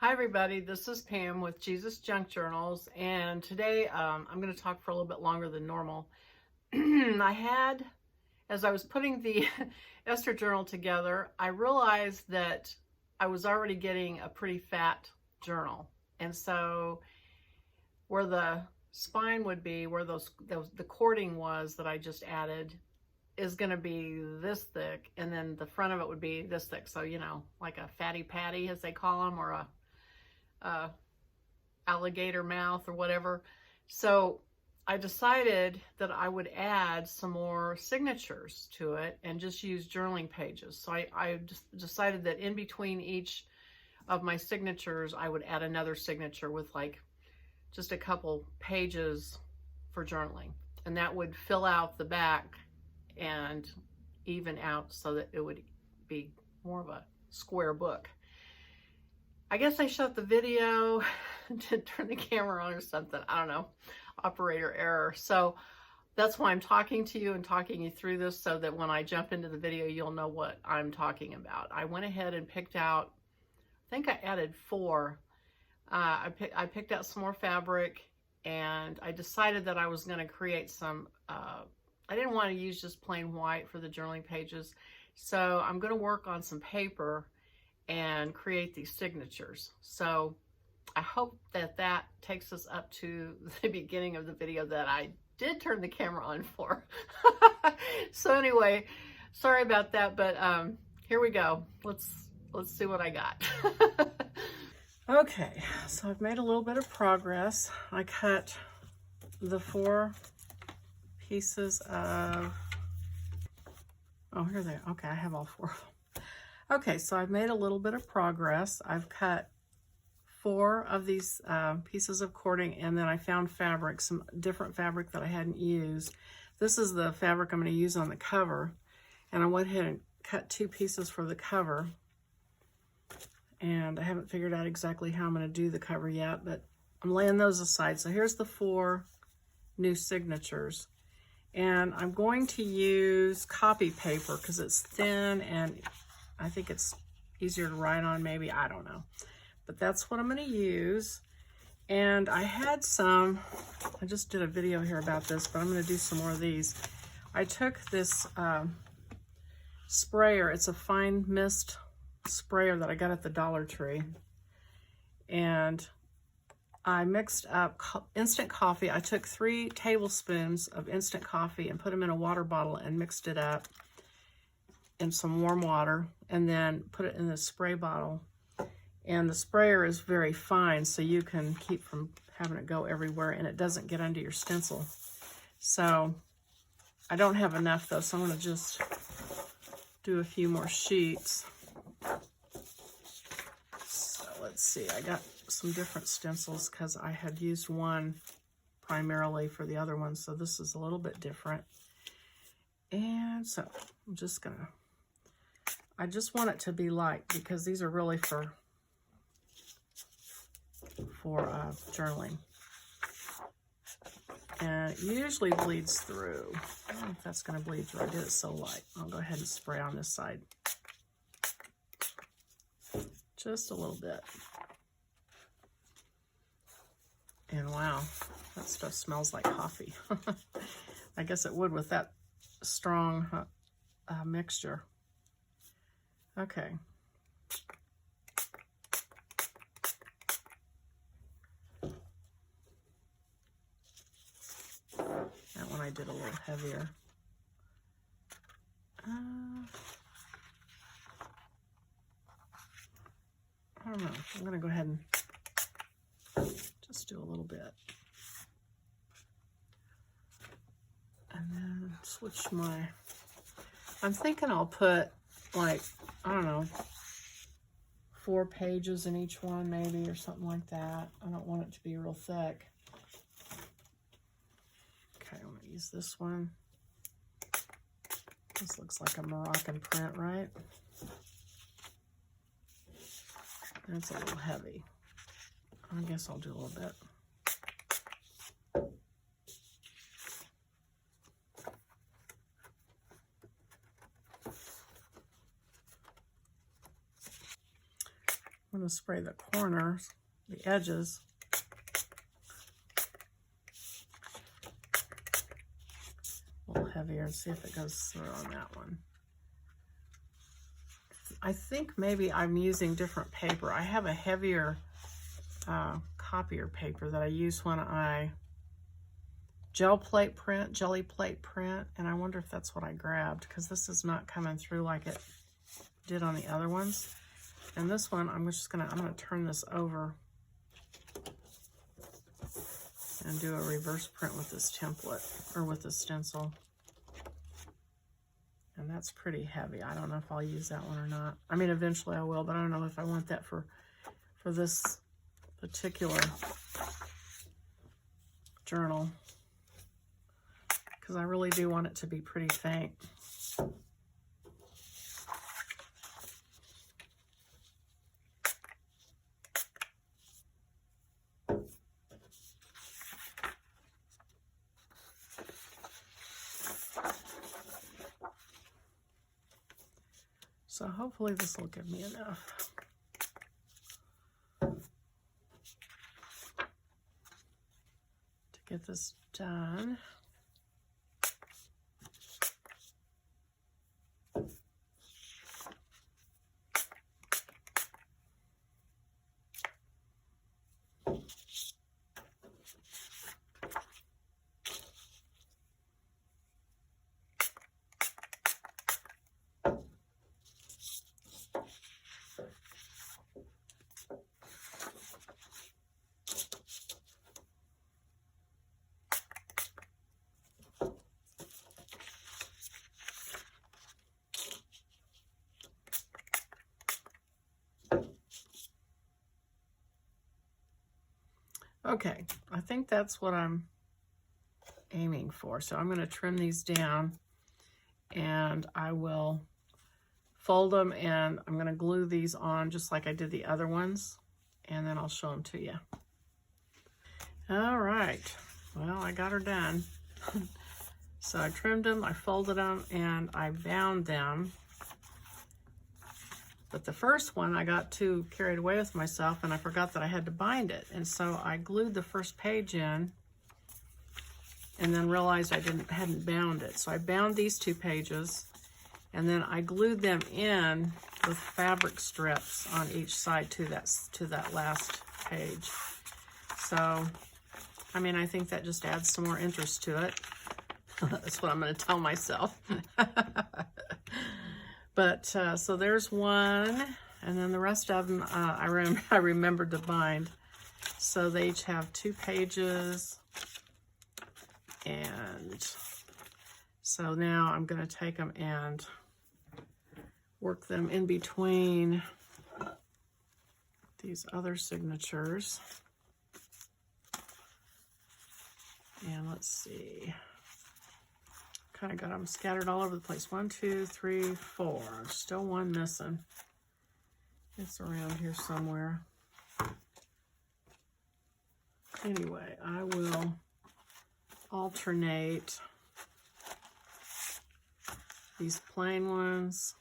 Hi everybody, this is Pam with Jesus Junk Journals, and today I'm going to talk for a little bit longer than normal. As I was putting the Esther Journal together, I realized that I was already getting a pretty fat journal, and so where the spine would be, where the cording was that I just added, is going to be this thick, and then the front of it would be this thick. So, you know, like a fatty patty, as they call them, or a alligator mouth or whatever. So I decided that I would add some more signatures to it and just use journaling pages. So I just decided that in between each of my signatures, I would add another signature with like just a couple pages for journaling. And that would fill out the back and even out so that it would be more of a square book. I guess I shut the video to turn the camera on or something. I don't know, operator error. So that's why I'm talking to you and talking you through this, so that when I jump into the video, you'll know what I'm talking about. I went ahead and picked out, I think I added 4. I picked out some more fabric, and I decided that I was going to create some, I didn't want to use just plain white for the journaling pages. So I'm going to work on some paper and create these signatures. So I hope that that takes us up to the beginning of the video that I did turn the camera on for. So anyway, sorry about that, but here we go. Let's see what I got. Okay, so I've made a little bit of progress. I cut the 4 pieces of, oh, here they are. Okay, I have all 4 of them. Okay, so I've made a little bit of progress. I've cut 4 of these pieces of cording, and then I found fabric, some different fabric that I hadn't used. This is the fabric I'm going to use on the cover, and I went ahead and cut 2 pieces for the cover. And I haven't figured out exactly how I'm going to do the cover yet, but I'm laying those aside. So here's the 4 new signatures. And I'm going to use copy paper because it's thin and I think it's easier to write on, maybe, I don't know. But that's what I'm going to use. And I had some, I just did a video here about this, but I'm going to do some more of these. I took this sprayer, it's a fine mist sprayer that I got at the Dollar Tree. And I mixed up instant coffee. I took 3 tablespoons of instant coffee and put them in a water bottle and mixed it up in some warm water, and then put it in the spray bottle. And the sprayer is very fine, so you can keep from having it go everywhere, and it doesn't get under your stencil. So I don't have enough though, so I'm going to just do a few more sheets. So let's see, I got some different stencils because I had used one primarily for the other one, so this is a little bit different. And so I'm just gonna, I just want it to be light because these are really for journaling. And it usually bleeds through. I don't know if that's gonna bleed through. I did it so light. I'll go ahead and spray on this side. Just a little bit. And wow, that stuff smells like coffee. I guess it would with that strong mixture. Okay. That one I did a little heavier. I don't know. I'm going to go ahead and just do a little bit. And then switch my, I'm thinking I'll put like, I don't know, 4 pages in each one maybe, or something like that. I don't want it to be real thick. Okay, I'm going to use this one. This looks like a Moroccan print, right? That's a little heavy. I guess I'll do a little bit. I'm going to to spray the corners, the edges. A little heavier and see if it goes through on that one. I think maybe I'm using different paper. I have a heavier copier paper that I use when I jelly plate print, and I wonder if that's what I grabbed, because this is not coming through like it did on the other ones. And this one, I'm gonna turn this over and do a reverse print with this template, or with this stencil. And that's pretty heavy. I don't know if I'll use that one or not. I mean, eventually I will, but I don't know if I want that for this particular journal, because I really do want it to be pretty faint. So hopefully this will give me enough. To get this done. Okay, I think that's what I'm aiming for. So I'm going to trim these down, and I will fold them, and I'm going to glue these on just like I did the other ones, and then I'll show them to you. All right, well, I got her done. So I trimmed them, I folded them, and I bound them. But the first one, I got too carried away with myself, and I forgot that I had to bind it. And so I glued the first page in, and then realized I hadn't bound it. So I bound these 2 pages, and then I glued them in with fabric strips on each side to that last page. So, I mean, I think that just adds some more interest to it. That's what I'm going to tell myself. But, so there's one, and then the rest of them, I remembered to bind. So they each have 2 pages, and so now I'm going to take them and work them in between these other signatures. And let's see. Kind of got them scattered all over the place. 1, 2, 3, 4. Still one missing. It's around here somewhere. Anyway, I will alternate these plain ones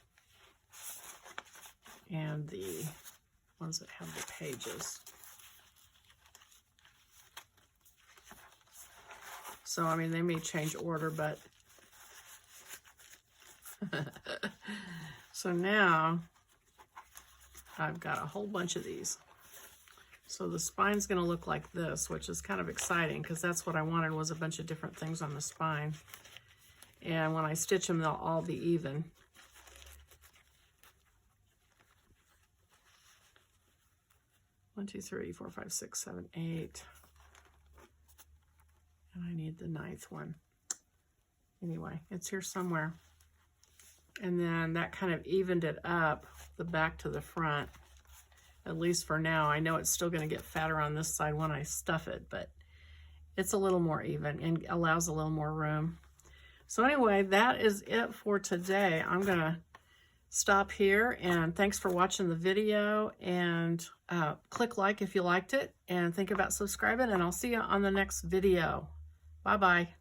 and the ones that have the pages. So, I mean, they may change order, but so now I've got a whole bunch of these. So the spine's going to look like this, which is kind of exciting because that's what I wanted, was a bunch of different things on the spine. And when I stitch them, they'll all be even. One, two, three, four, five, six, seven, 8. And I need the 9th one. Anyway, it's here somewhere. And then that kind of evened it up, the back to the front, at least for now. I know it's still going to get fatter on this side when I stuff it, but it's a little more even and allows a little more room. So anyway, that is it for today. I'm going to stop here, and thanks for watching the video, and click like if you liked it, and think about subscribing, and I'll see you on the next video. Bye-bye.